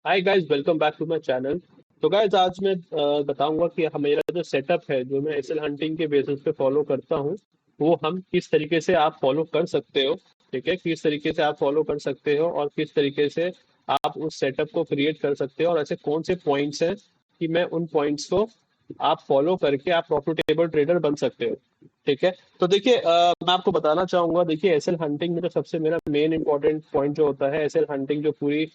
Hi guys, welcome back to my channel. तो guys आज मैं बताऊंगा कि मेरा जो सेटअप है, जो मैं एसएल हंटिंग के बेसिस पे फॉलो करता हूँ, वो हम किस तरीके से आप फॉलो कर सकते हो। ठीक है, किस तरीके से आप फॉलो कर सकते हो और किस तरीके से आप उस सेटअप को क्रिएट कर सकते हो, और ऐसे कौन से पॉइंट्स हैं कि मैं उन पॉइंट्स को आप फॉलो करके आप प्रॉफिटेबल ट्रेडर बन सकते हो। ठीक है, तो देखिए मैं आपको बताना चाहूंगा। देखिए एसएल हंटिंग में जो सबसे मेरा मेन इंपॉर्टेंट पॉइंट जो होता है, एसएल हंटिंग जो पूरी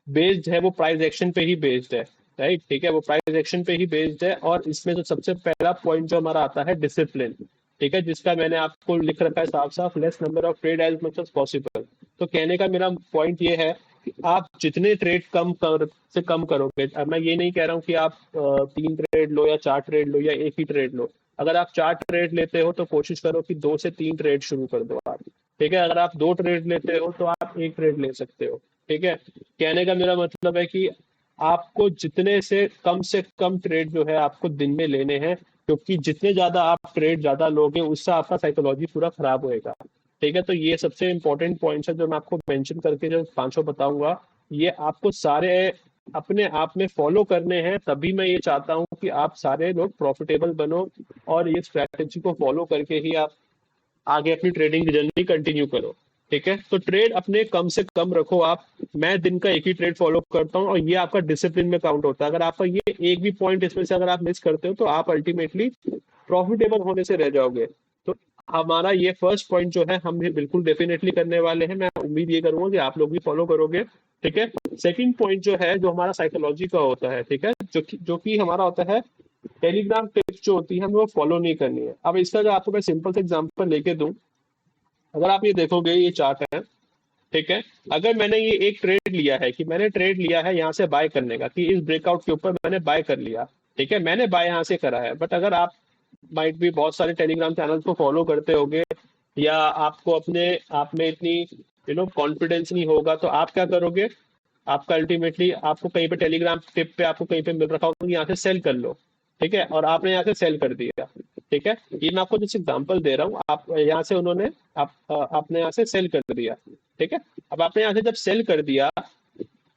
बेस्ड है वो प्राइस एक्शन पे ही बेस्ड है। राइट, ठीक है, वो प्राइस एक्शन पे ही बेस्ड है। और इसमें जो सबसे पहला पॉइंट जो हमारा आता है, डिसिप्लिन। ठीक है, जिसका मैंने आपको लिख रखा है साफ साफ, less number of trade as much as possible. तो कहने का मेरा पॉइंट ये है कि आप जितने ट्रेड कम करोगे। अब मैं ये नहीं कह रहा हूँ कि आप 3 ट्रेड लो या 4 ट्रेड लो या एक ही ट्रेड लो। अगर आप 4 ट्रेड लेते हो तो कोशिश करो कि 2 से 3 ट्रेड शुरू कर दो आप। ठीक है, अगर आप 2 ट्रेड लेते हो तो आप एक ट्रेड ले सकते हो। ठीक है, कहने का मेरा मतलब है कि आपको जितने से कम ट्रेड जो है आपको दिन में लेने हैं, क्योंकि जितने ज्यादा आप ट्रेड ज्यादा लोगे उससे आपका साइकोलॉजी पूरा खराब होएगा। ठीक है, तो ये सबसे इंपॉर्टेंट पॉइंट्स है जो मैं आपको मेंशन करके जो पांचों बताऊंगा, ये आपको सारे अपने आप में फॉलो करने हैं। तभी मैं ये चाहता हूँ कि आप सारे लोग प्रॉफिटेबल बनो और ये स्ट्रैटेजी को फॉलो करके ही आप आगे अपनी ट्रेडिंग की जर्नी कंटिन्यू करो। ठीक है, तो ट्रेड अपने कम से कम रखो आप। मैं दिन का एक ही ट्रेड फॉलो करता हूँ और ये आपका डिसिप्लिन में काउंट होता है। अगर आपका ये एक भी पॉइंट इसमें से अगर आप मिस करते हो तो आप अल्टीमेटली प्रॉफिटेबल होने से रह जाओगे। तो हमारा ये फर्स्ट पॉइंट जो है हम भी बिल्कुल डेफिनेटली करने वाले हैं। मैं उम्मीद ये करूंगा कि आप लोग भी फॉलो करोगे। ठीक है, सेकंड पॉइंट जो है, जो हमारा साइकोलॉजी का होता है, ठीक है, जो कि हमारा होता है, टेलीग्राम टिप्स जो होती है हमें वो फॉलो नहीं करनी है। अब इसका जो आपको मैं सिंपल से एग्जांपल लेके दूं, अगर आप ये देखोगे, ये चार्ट है। ठीक है, अगर मैंने ये एक ट्रेड लिया है, कि मैंने ट्रेड लिया है यहाँ से बाय करने का, कि इस ब्रेकआउट के ऊपर मैंने बाय कर लिया। ठीक है, मैंने बाय यहाँ से करा है। बट अगर आप माइट भी बहुत सारे टेलीग्राम चैनल्स को फॉलो करते होगे, या आपको अपने आप में इतनी कॉन्फिडेंस नहीं होगा, तो आप क्या करोगे? आपका अल्टीमेटली आपको कहीं पे टेलीग्राम टिप पे आपको कहीं पे मिल रखा होगा कि यहाँ से सेल कर लो। ठीक है, और आपने यहाँ से सेल कर दिया। ठीक है, ये मैं आपको जैसे एग्जांपल दे रहा हूँ। आप यहाँ से उन्होंने आपने यहाँ से सेल कर दिया। ठीक है, अब आपने यहाँ से जब सेल कर दिया,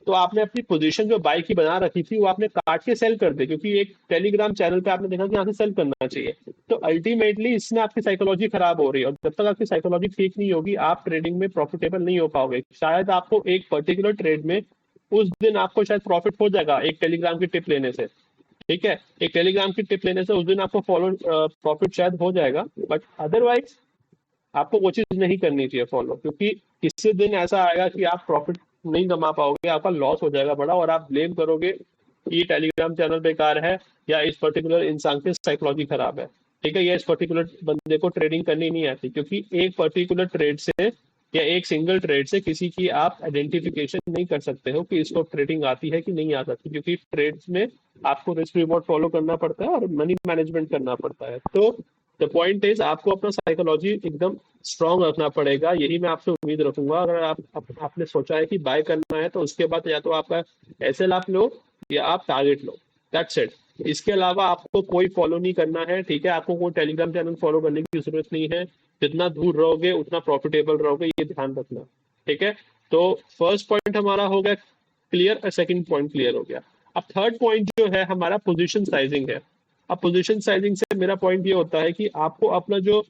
तो आपने अपनी पोजीशन जो बाई की बना रखी थी वो आपने काट के सेल कर दी, क्योंकि एक टेलीग्राम चैनल पे आपने देखा कि यहाँ से सेल करना चाहिए। तो अल्टीमेटली इसमें आपकी साइकोलॉजी खराब हो रही है, और जब तक आपकी साइकोलॉजी ठीक नहीं होगी आप ट्रेडिंग में प्रॉफिटेबल नहीं हो पाओगे। शायद आपको एक पर्टिकुलर ट्रेड में उस दिन आपको शायद प्रॉफिट हो जाएगा एक टेलीग्राम की टिप लेने से। ठीक है, एक टेलीग्राम की टिप लेने से उस दिन आपको फॉलो प्रॉफिट शायद हो जाएगा। बट अदरवाइज आपको वो चीज नहीं करनी चाहिए फॉलो, क्योंकि किसी दिन ऐसा आएगा कि आप प्रॉफिट नहीं कमा पाओगे, आपका लॉस हो जाएगा बड़ा, और आप ब्लेम करोगे कि टेलीग्राम चैनल बेकार है या इस पर्टिकुलर इंसान की साइकोलॉजी खराब है। ठीक है, या इस पर्टिकुलर बंदे को ट्रेडिंग करनी नहीं आती, क्योंकि एक पर्टिकुलर ट्रेड से या एक सिंगल ट्रेड से किसी की आप आइडेंटिफिकेशन नहीं कर सकते हो कि इसको ट्रेडिंग आती है कि नहीं आ सकती, क्योंकि ट्रेड्स में आपको रिस्क रिवॉर्ड फॉलो करना पड़ता है और मनी मैनेजमेंट करना पड़ता है। तो द पॉइंट इज, आपको अपना साइकोलॉजी एकदम स्ट्रांग रखना पड़ेगा। यही मैं आपसे उम्मीद रखूंगा। अगर आपने सोचा है कि बाय करना है, तो उसके बाद या तो आपका एसएल आप लो या आप टारगेट लो। That's it. इसके अलावा आपको कोई फॉलो नहीं करना है। ठीक है, आपको कोई टेलीग्राम चैनल फॉलो करने की जरूरत नहीं है। जितना दूर रहोगे उतना प्रॉफिटेबल रहोगे, ये ध्यान रखना। ठीक है, तो फर्स्ट पॉइंट हमारा हो गया क्लियर, और सेकंड पॉइंट क्लियर हो गया। अब थर्ड पॉइंट जो है हमारा पोजीशन साइजिंग है। अब पोजीशन साइजिंग से मेरा पॉइंट ये होता है कि आपको अपना जो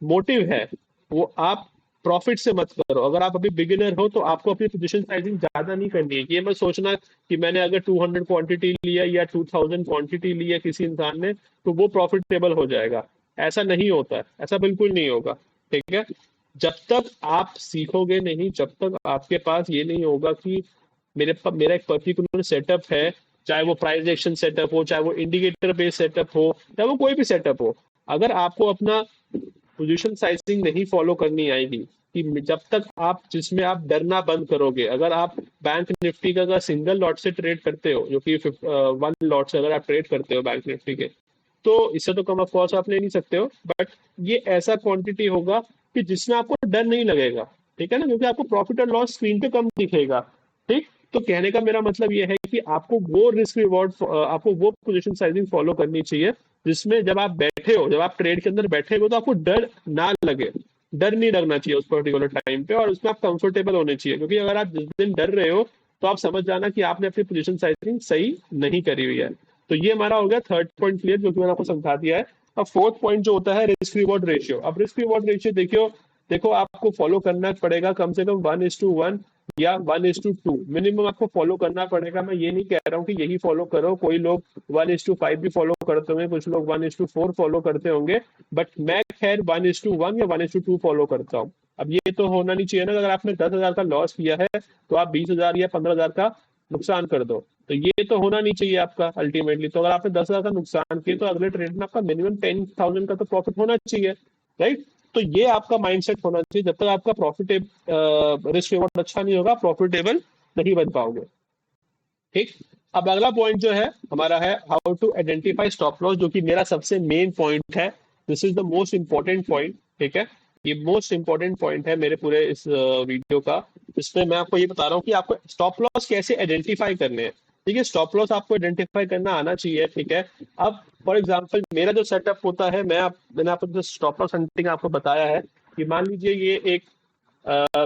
मोटिव है वो आप प्रॉफिट से मत करो। अगर आप अभी बिगिनर हो तो आपको अपनी पोजीशन साइजिंग ज्यादा नहीं करनी है। ये मत सोचना कि मैंने अगर 200 क्वांटिटी लिया या 2000 क्वांटिटी ली है किसी इंसान ने, तो वो प्रॉफिटेबल हो जाएगा। ऐसा नहीं होता है, ऐसा बिल्कुल नहीं होगा। ठीक है, जब तक आप सीखोगे नहीं, जब तक आपके पास ये नहीं होगा कि मेरा एक पर्टिकुलर सेटअप है, चाहे वो प्राइस एक्शन सेटअप हो, चाहे वो इंडिकेटर बेस्ड सेटअप हो, चाहे वो कोई भी सेटअप हो, अगर आपको अपना पोजीशन साइजिंग नहीं फॉलो करनी आएगी, कि जब तक आप जिसमें आप डरना बंद करोगे। अगर आप बैंक निफ्टी का अगर सिंगल लॉट से ट्रेड करते हो, जो कि 1 लॉट से अगर आप ट्रेड करते हो बैंक निफ्टी के, तो इससे तो कम ऑफ कोर्स आप ले नहीं सकते हो। बट ये ऐसा क्वांटिटी होगा कि जिसमें आपको डर नहीं लगेगा। ठीक है ना, क्योंकि आपको प्रॉफिट और लॉस स्क्रीन पे कम दिखेगा। ठीक, तो कहने का मेरा मतलब ये है कि आपको वो रिस्क रिवॉर्ड, आपको वो पोजीशन साइजिंग फॉलो करनी चाहिए जिसमें जब आप बैठे हो, जब आप ट्रेड के अंदर बैठे हो, तो आपको डर ना लगे। डर नहीं लगना चाहिए उस पर्टिकुलर टाइम पे, और उसमें आप कंफर्टेबल होने चाहिए। क्योंकि अगर आप जिस दिन डर रहे हो तो आप समझ जाना कि आपने अपनी पोजीशन साइजिंग सही नहीं करी हुई है। तो ये हमारा हो गया थर्ड पॉइंट क्लियर, जो कि मैंने आपको समझा दिया है। अब फोर्थ पॉइंट जो होता है रिस्क रिवॉर्ड रेशियो। अब रिस्क रिवॉर्ड रेशियो देखियो, देखो आपको फॉलो करना पड़ेगा कम से कम 1:1 या 1:2 मिनिमम आपको फॉलो करना पड़ेगा। मैं ये नहीं कह रहा हूँ कि यही फॉलो करो, कोई लोग 1:5 भी फॉलो करते होंगे, कुछ लोग 1:4 फॉलो करते होंगे, बट मैं खैर 1:1 या 1:2 फॉलो करता हूँ। अब ये तो होना नहीं चाहिए ना, अगर आपने 10,000 का लॉस किया है तो आप 20,000 या 15,000 का नुकसान कर दो, तो ये तो होना नहीं चाहिए आपका अल्टीमेटली। तो अगर आपने 10,000 का नुकसान किया तो अगले ट्रेड में आपका मिनिमम 10,000 का तो प्रॉफिट होना चाहिए, राइट। तो ये आपका माइंडसेट होना चाहिए। जब तक आपका रिस्क रिवॉर्ड अच्छा नहीं होगा, प्रॉफिटेबल नहीं बन पाओगे, ठीक। अब अगला पॉइंट जो है हमारा है how to identify stop loss, जो कि मेरा सबसे मेन पॉइंट है। This is the most important point, ठीक है। ये मोस्ट इंपॉर्टेंट पॉइंट है मेरे पूरे इस वीडियो का। इसमें मैं आपको ये बता रहा हूँ कि आपको स्टॉप लॉस कैसे आइडेंटिफाई करने हैं, ठीक है। स्टॉप लॉस आपको आइडेंटिफाई करना आना चाहिए, ठीक है। अब फॉर एग्जाम्पल मेरा जो सेटअप होता है, मैंने आपको जो स्टॉप लॉस हंटिंग आपको बताया है कि मान लीजिए ये एक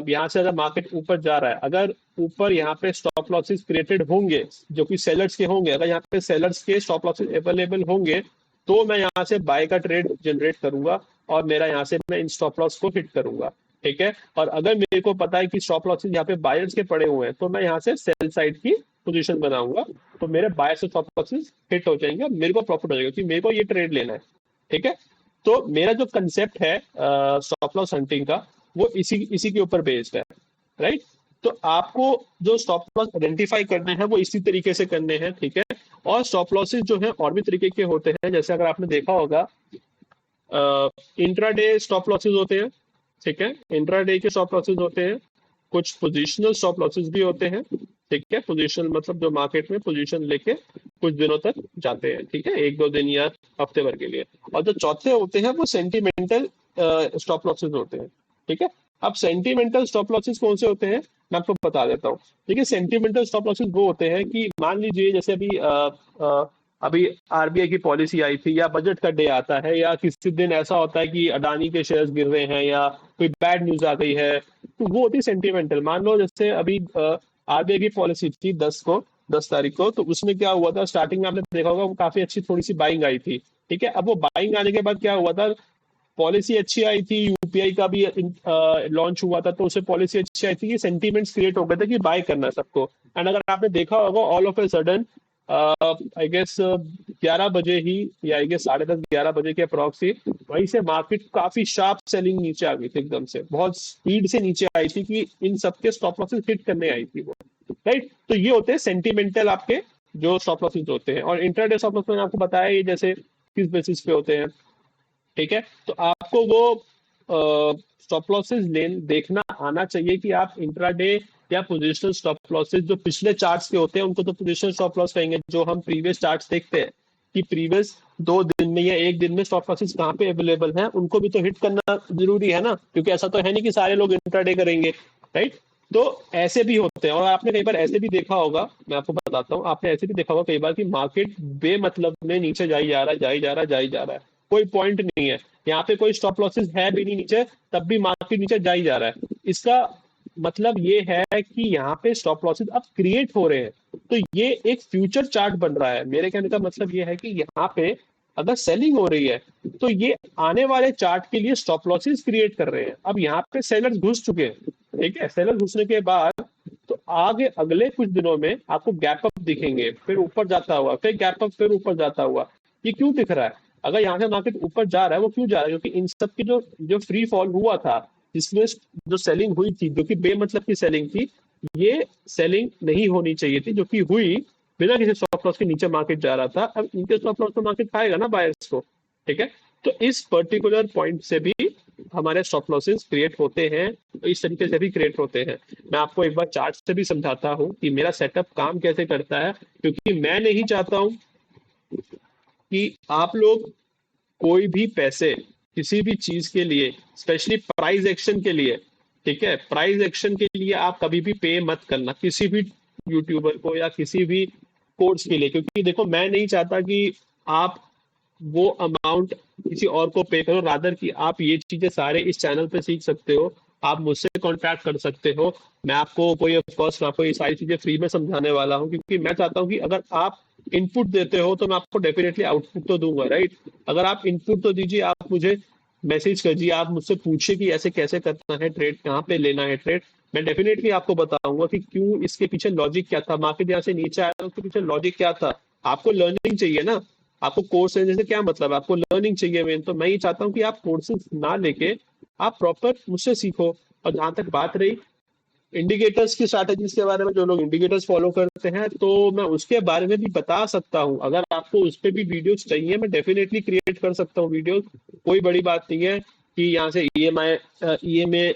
यहाँ से अगर मार्केट ऊपर जा रहा है, अगर ऊपर यहाँ पे स्टॉप लॉसेस क्रिएटेड होंगे जो कि सेलर्स के होंगे, अगर यहाँ पे सेलर्स के स्टॉप लॉसेस अवेलेबल होंगे, तो मैं यहाँ से बाय का ट्रेड जनरेट करूंगा और मेरा यहाँ से मैं इन स्टॉप लॉस को हिट करूंगा, ठीक है। और अगर मेरे को पता है कि स्टॉप लॉसेस यहाँ पे बायर्स के पड़े हुए हैं, तो मैं यहाँ से सेल साइड की पोजीशन बनाऊंगा, तो मेरे बायर से स्टॉप लॉसेस हिट हो जाएंगे, मेरे को प्रॉफिट हो जाएगा क्योंकि मेरे को ये ट्रेड लेना है, ठीक है। तो मेरा जो कंसेप्ट है स्टॉप लॉस हंटिंग का, वो इसी इसी के ऊपर बेस्ड है, राइट। तो आपको जो स्टॉप लॉस आइडेंटिफाई करने हैं वो इसी तरीके से करने हैं, ठीक है। और स्टॉप लॉसेस जो है और भी तरीके के होते हैं, जैसे अगर आपने देखा होगा इंट्राडे स्टॉप लॉसेस होते हैं, ठीक है। इंट्राडे के स्टॉप लॉसेस होते हैं, कुछ पोजिशनल स्टॉप लॉसेस भी होते हैं, ठीक है। पोजीशन मतलब जो मार्केट में पोजीशन लेके कुछ दिनों तक जाते हैं, ठीक है, 1-2 दिन या हफ्ते भर के लिए। और जो चौथे होते हैं वो सेंटिमेंटल स्टॉप लॉसेस होते हैं, ठीक है। अब सेंटिमेंटल स्टॉप लॉसेस कौन से होते हैं मैं आपको बता देता हूँ, ठीक है। सेंटिमेंटल स्टॉप लॉसेस वो होते हैं कि मान लीजिए जैसे अभी आरबीआई की पॉलिसी आई थी, या बजट का डे आता है, या किसी दिन ऐसा होता है कि अडानी के शेयर्स गिर रहे हैं, या कोई बैड न्यूज आ गई है, तो वो होती है सेंटिमेंटल। मान लो जैसे अभी आरबीआई की पॉलिसी थी 10 तारीख को, तो उसमें क्या हुआ था, स्टार्टिंग में आपने देखा होगा वो काफी अच्छी थोड़ी सी बाइंग आई थी, ठीक है। अब वो बाइंग आने के बाद क्या हुआ था, पॉलिसी अच्छी आई थी, यूपीआई का भी लॉन्च हुआ था, तो उससे पॉलिसी अच्छी आई थी कि सेंटीमेंट्स क्रिएट हो गए थे कि बाय करना है सबको। एंड अगर आपने देखा होगा all of a sudden I guess 11 बजे ही, या आई गेस 10:30-11 बजे के अप्रॉक्स ही, वहीं से मार्केट काफी शार्प सेलिंग नीचे आ गई थी, एकदम से बहुत स्पीड से नीचे आई थी कि इन सबके स्टॉप लॉसेस हिट करने आई थी वो, राइट। तो ये होते हैं सेंटिमेंटल आपके जो स्टॉप लॉसेस होते हैं। और इंटरडे स्टॉप लॉस मैंने आपको बताया ये जैसे किस बेसिस पे होते हैं, ठीक है। तो आपको वो स्टॉप लॉसेस देखना आना चाहिए कि आप इंट्राडे या पोजिशनल स्टॉप लॉसेस जो पिछले चार्ट्स के होते हैं उनको तो पोजिशनल स्टॉप लॉस कहेंगे, जो हम प्रीवियस चार्ट्स देखते हैं कि प्रीवियस 2 दिन में या एक दिन में स्टॉप लॉसेस कहाँ पे अवेलेबल हैं, उनको भी तो हिट करना जरूरी है ना, क्योंकि ऐसा तो है नहीं कि सारे लोग इंट्राडे करेंगे, राइट। तो ऐसे भी होते हैं। और आपने कई बार ऐसे भी देखा होगा, मैं आपको बताता हूँ, आपने ऐसे भी देखा होगा कई बार कि मार्केट बेमतलब में नीचे जाई जा रहा है, जाई जा रहा है, जाई जा रहा है, कोई पॉइंट नहीं है, यहाँ पे कोई स्टॉप लॉसेस है भी नहीं नीचे, तब भी मार्केट नीचे जा ही जा रहा है। इसका मतलब ये है कि यहाँ पे स्टॉप लॉसेस अब क्रिएट हो रहे हैं, तो ये एक फ्यूचर चार्ट बन रहा है। मेरे कहने का मतलब ये है कि यहाँ पे अगर सेलिंग हो रही है तो ये आने वाले चार्ट के लिए स्टॉप लॉसेस क्रिएट कर रहे हैं। अब यहाँ पे सेलर्स घुस चुके हैं, ठीक है। सेलर घुसने के बाद तो आगे अगले कुछ दिनों में आपको गैप अप दिखेंगे, फिर ऊपर जाता हुआ, फिर गैप अप, फिर ऊपर जाता हुआ। ये क्यों दिख रहा है? अगर यहाँ से मार्केट ऊपर जा रहा है, वो क्यों जा रहा है? क्योंकि इन सब की जो जो फ्री फॉल हुआ था, जिसमें जो सेलिंग हुई थी, जो कि बेमतलब की सेलिंग थी, ये सेलिंग नहीं होनी चाहिए थी, जो कि हुई बिना किसी स्टॉप लॉस के नीचे मार्केट जा रहा था। अब इनके स्टॉप लॉस तो मार्केट खाएगा ना बायर्स को, ठीक है। तो इस पर्टिकुलर पॉइंट से भी हमारे स्टॉप लॉसेस क्रिएट होते हैं, तो इस तरीके से भी क्रिएट होते हैं। मैं आपको एक बार चार्ट से भी समझाता हूँ कि मेरा सेटअप काम कैसे करता है, क्योंकि मैं नहीं चाहता हूँ कि आप लोग कोई भी पैसे किसी भी चीज के लिए, स्पेशली प्राइस एक्शन के लिए, ठीक है, प्राइस एक्शन के लिए आप कभी भी पे मत करना किसी भी यूट्यूबर को या किसी भी कोर्स के लिए, क्योंकि देखो मैं नहीं चाहता कि आप वो अमाउंट किसी और को पे करो, रादर कि आप ये चीजें सारे इस चैनल पे सीख सकते हो आप मुझसे कॉन्टैक्ट कर सकते हो। मैं आपको कोई ऑफकोर्स मैं आपको ये सारी चीजें फ्री में समझाने वाला हूँ, क्योंकि मैं चाहता हूँ कि अगर आप इनपुट देते हो तो मैं आपको डेफिनेटली आउटपुट तो दूंगा, राइट। अगर आप इनपुट तो दीजिए, आप मुझे मैसेज करिए, आप मुझसे पूछिए कि ऐसे कैसे करना है ट्रेड, कहाँ पे लेना है ट्रेड। मैं डेफिनेटली आपको बताऊंगा कि क्यों, इसके पीछे लॉजिक क्या था, मार्केट यहाँ से नीचे आया उसके पीछे लॉजिक क्या था। आपको लर्निंग चाहिए ना, आपको कोर्स लेने से क्या मतलब है, आपको लर्निंग चाहिए मेन। तो मैं ये चाहता हूँ कि आप कोर्सेज ना लेके आप प्रॉपर मुझसे सीखो। और जहां तक बात रही इंडिकेटर्स की स्ट्रैटेजीज के बारे में, जो लोग इंडिकेटर्स फॉलो करते हैं, तो मैं उसके बारे में भी बता सकता हूँ। अगर आपको उस पर भी वीडियोस चाहिए, मैं डेफिनेटली क्रिएट कर सकता हूँ वीडियोस। कोई बड़ी बात नहीं है कि यहाँ से ईएमए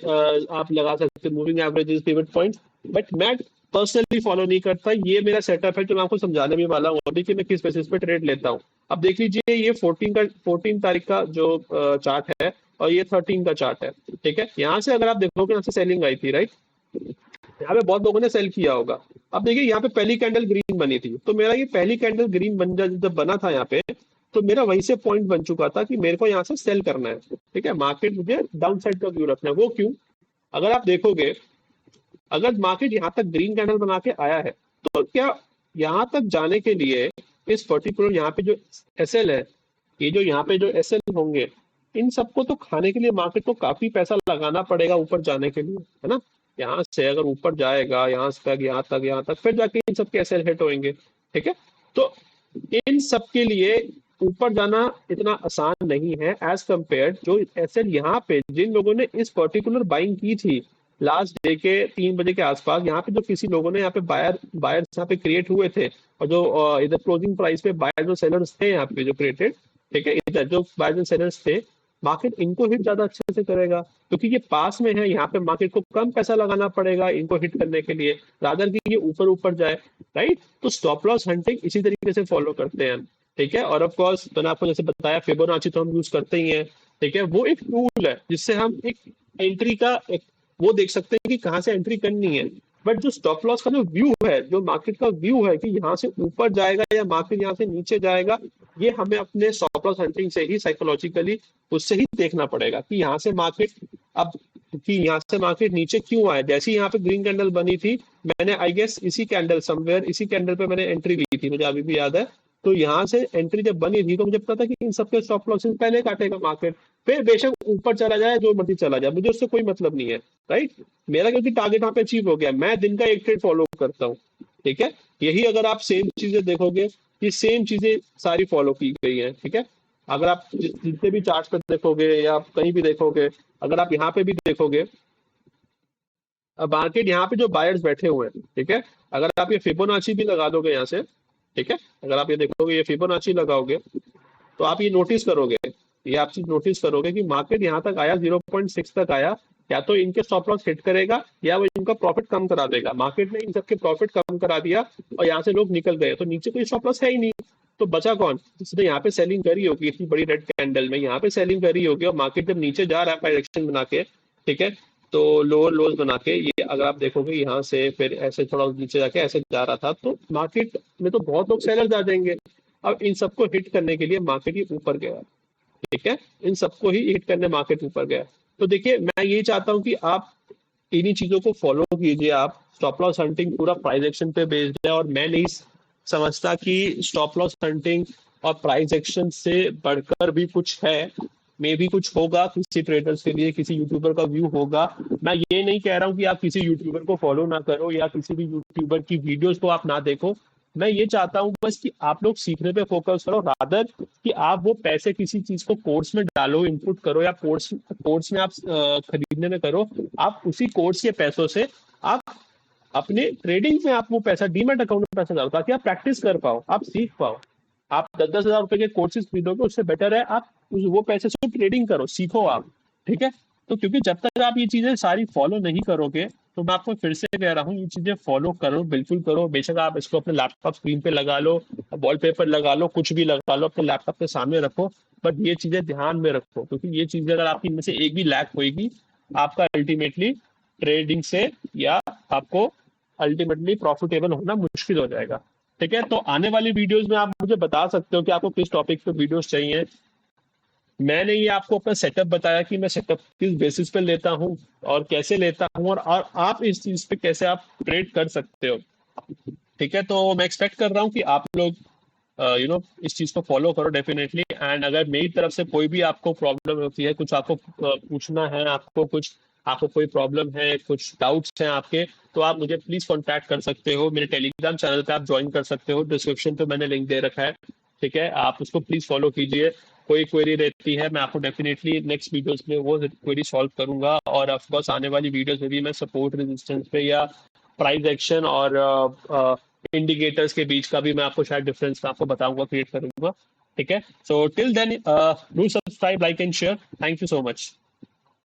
आप लगा सकते हो, moving averages, pivot point. But मैं पर्सनली फॉलो नहीं करता, ये मेरा सेटअप है जो मैं आपको समझाने भी वाला हूँ अभी कि मैं किस बेसिस पे ट्रेड लेता हूँ। अब देख लीजिए, ये 14 तारीख का जो चार्ट है, और ये 13 का चार्ट है, ठीक है। यहाँ से अगर आप देखोगे, यहाँ से सेलिंग आई थी, राइट। यहाँ पे बहुत लोगों ने सेल किया होगा। अब देखिए, यहाँ पे पहली कैंडल ग्रीन बनी थी, तो मेरा ये पहली कैंडल ग्रीन बन जब बना था यहाँ पे, तो मेरा वहीं से पॉइंट बन चुका था कि मेरे को यहाँ से सेल करना है, ठीक है। मार्केट मुझे डाउन साइड का व्यू रखना है। वो क्यों? अगर आप देखोगे, अगर मार्केट यहाँ तक ग्रीन कैंडल बना के आया है, तो क्या यहाँ तक जाने के लिए इस पर्टिकुलर यहाँ पे जो एसएल है, ये जो यहाँ पे जो एसएल होंगे, इन सबको तो खाने के लिए मार्केट को काफी पैसा लगाना पड़ेगा ऊपर जाने के लिए, है ना। यहाँ से अगर ऊपर जाएगा, यहाँ तक, यहाँ तक, यहाँ तक, फिर जाके इन सबके एसएल हिट होंगे, ठीक है। तो इन सब के लिए ऊपर जाना इतना आसान नहीं है एज कंपेयर जो एसएल यहाँ पे जिन लोगों ने इस पर्टिकुलर बाइंग की थी लास्ट डे के 3 बजे के आसपास। यहाँ पे जो किसी लोगों ने यहाँ पे बायर्स यहाँ पे क्रिएट हुए थे, और जो इधर क्लोजिंग प्राइस पे बायर्स और सेलर्स थे यहाँ पे जो क्रिएटेड, ठीक है, इधर जो बायर्स और सेलर्स थे, मार्केट इनको हिट ज्यादा अच्छे से करेगा, क्योंकि ये पास में है। यहाँ पे मार्केट को कम पैसा लगाना पड़ेगा इनको हिट करने के लिए, रादर कि ये ऊपर ऊपर जाए, राइट। तो स्टॉप लॉस हंटिंग इसी तरीके से फॉलो करते हैं, ठीक है। और ऑफ कोर्स मैंने आपको जैसे बताया, फिबोनाची तो हम यूज करते ही हैं, ठीक है। वो एक टूल है जिससे हम एक एंट्री का एक वो देख सकते हैं कि कहाँ से एंट्री करनी है। बट जो स्टॉप लॉस का जो व्यू है, जो मार्केट का व्यू है कि यहाँ से ऊपर जाएगा या मार्केट यहाँ से नीचे जाएगा, ये हमें अपने स्टॉप लॉस हंटिंग से ही साइकोलॉजिकली उससे ही देखना पड़ेगा कि यहाँ से मार्केट अब कि यहाँ से मार्केट नीचे क्यों आए। जैसे ही यहाँ पे ग्रीन कैंडल बनी थी, मैंने आई गेस इसी कैंडल समवेयर इसी कैंडल पे मैंने एंट्री ली थी, मुझे अभी भी याद है। तो यहाँ से एंट्री जब बनी थी तो मुझे पता था कि इन सबके स्टॉप लॉसेस पहले काटेगा मार्केट, फिर बेशक ऊपर चला जाए, जो मर्जी चला जाए, मुझे उससे कोई मतलब नहीं है, राइट। मेरा क्योंकि टारगेट वहां पे अचीव हो गया, मैं दिन का एक ट्रेड फॉलो करता हूँ, ठीक है। यही अगर आप सेम चीजें देखोगे, ये सेम चीजें सारी फॉलो की गई है, ठीक है। अगर आप जितने भी चार्ट पे देखोगे या आप कहीं भी देखोगे, अगर आप यहाँ पे भी देखोगे, अब मार्केट यहाँ पे जो बायर्स बैठे हुए हैं, ठीक है, अगर आप ये फिबोनाची भी लगा दोगे यहाँ से, ठीक है, अगर आप ये देखोगे, ये फिबोनाची लगाओगे, तो आप ये नोटिस करोगे, ये आप चीज नोटिस करोगे कि मार्केट यहाँ तक आया, 0.6 तक आया, या तो इनके स्टॉप लॉस हिट करेगा या वो इनका प्रॉफिट कम करा देगा। मार्केट ने इन सबके प्रॉफिट कम करा दिया और यहाँ से लोग निकल गए, तो नीचे कोई स्टॉप लॉस है ही नहीं। तो बचा कौन? जिसने यहाँ पे सेलिंग करी होगी, इतनी बड़ी रेड कैंडल में यहाँ पे सेलिंग करी होगी, और मार्केट जब नीचे जा रहा है डायरेक्शन बना के, ठीक है, तो लोअर लोज बना के, ये अगर आप देखोगे यहाँ से फिर ऐसे थोड़ा नीचे जाके ऐसे जा रहा था, तो मार्केट में तो बहुत लोग सेलर्स आ जाएंगे। अब इन सबको हिट करने के लिए मार्केट ही ऊपर गया, ठीक है, इन सबको ही हिट करने मार्केट ऊपर गया। तो देखिए, मैं यही चाहता हूं कि आप इन्हीं चीजों को फॉलो कीजिए। आप स्टॉप लॉस हंटिंग पूरा प्राइस एक्शन पे बेस्ड है, और मैं नहीं समझता कि स्टॉप लॉस हंटिंग और प्राइस एक्शन से बढ़कर भी कुछ है। मे भी कुछ होगा किसी ट्रेडर्स के लिए, किसी यूट्यूबर का व्यू होगा। मैं ये नहीं कह रहा हूँ कि आप किसी यूट्यूबर को फॉलो ना करो या किसी भी यूट्यूबर की वीडियोस को आप ना देखो। मैं ये चाहता हूँ बस कि आप लोग सीखने पे फोकस करो, रादर कि आप वो पैसे किसी चीज को कोर्स में डालो, इनपुट करो, या कोर्स कोर्स में आप खरीदने में करो। आप उसी कोर्स के पैसों से आप अपने ट्रेडिंग में आप वो पैसा डीमैट अकाउंट में पैसा डालो, ताकि आप प्रैक्टिस कर पाओ, आप सीख पाओ। आप 10-10 हजार रुपए के कोर्सेज खरीदोगे, उससे बेटर है आप वो पैसे से ट्रेडिंग करो, सीखो आप, ठीक है। तो क्योंकि जब तक आप ये चीजें सारी फॉलो नहीं करोगे, तो मैं आपको फिर से कह रहा हूँ, ये चीजें फॉलो करो, बिल्कुल करो। बेशक आप इसको अपने लैपटॉप स्क्रीन पे लगा लो, वॉलपेपर लगा लो, कुछ भी लगा लो, अपने लैपटॉप के सामने रखो, बट ये चीजें ध्यान में रखो, क्योंकि ये चीजें अगर आपकी इनमें से एक भी लैक होगी, आपका अल्टीमेटली ट्रेडिंग से या आपको अल्टीमेटली प्रॉफिटेबल होना मुश्किल हो जाएगा, ठीक है। तो आने वाली वीडियोस में आप मुझे बता सकते हो कि आपको किस टॉपिक पे वीडियोस चाहिए। मैंने ये आपको अपना सेटअप बताया कि मैं सेटअप किस बेसिस पे लेता हूँ और कैसे लेता हूँ, और आप इस चीज पे कैसे आप ट्रेड कर सकते हो। ठीक है, तो मैं एक्सपेक्ट कर रहा हूँ कि आप लोग इस चीज को फॉलो करो डेफिनेटली। एंड अगर मेरी तरफ से कोई भी आपको प्रॉब्लम होती है, कुछ आपको पूछना है, आपको कोई प्रॉब्लम है, कुछ डाउट्स हैं आपके, तो आप मुझे प्लीज कांटेक्ट कर सकते हो। मेरे टेलीग्राम चैनल पे आप ज्वाइन कर सकते हो, डिस्क्रिप्शन पे मैंने लिंक दे रखा है। ठीक है, आप उसको प्लीज फॉलो कीजिए। कोई क्वेरी रहती है मैं आपको डेफिनेटली नेक्स्ट वीडियोस में वो क्वेरी सॉल्व करूंगा। और ऑफ कोर्स आने वाली वीडियोस में भी मैं सपोर्ट रेजिस्टेंस पे या प्राइस एक्शन और इंडिकेटर्स के बीच का भी मैं आपको शायद डिफरेंस मैं आपको बताऊंगा, क्रिएट करूंगा। ठीक है, so till then do subscribe, like and share. Thank you so much.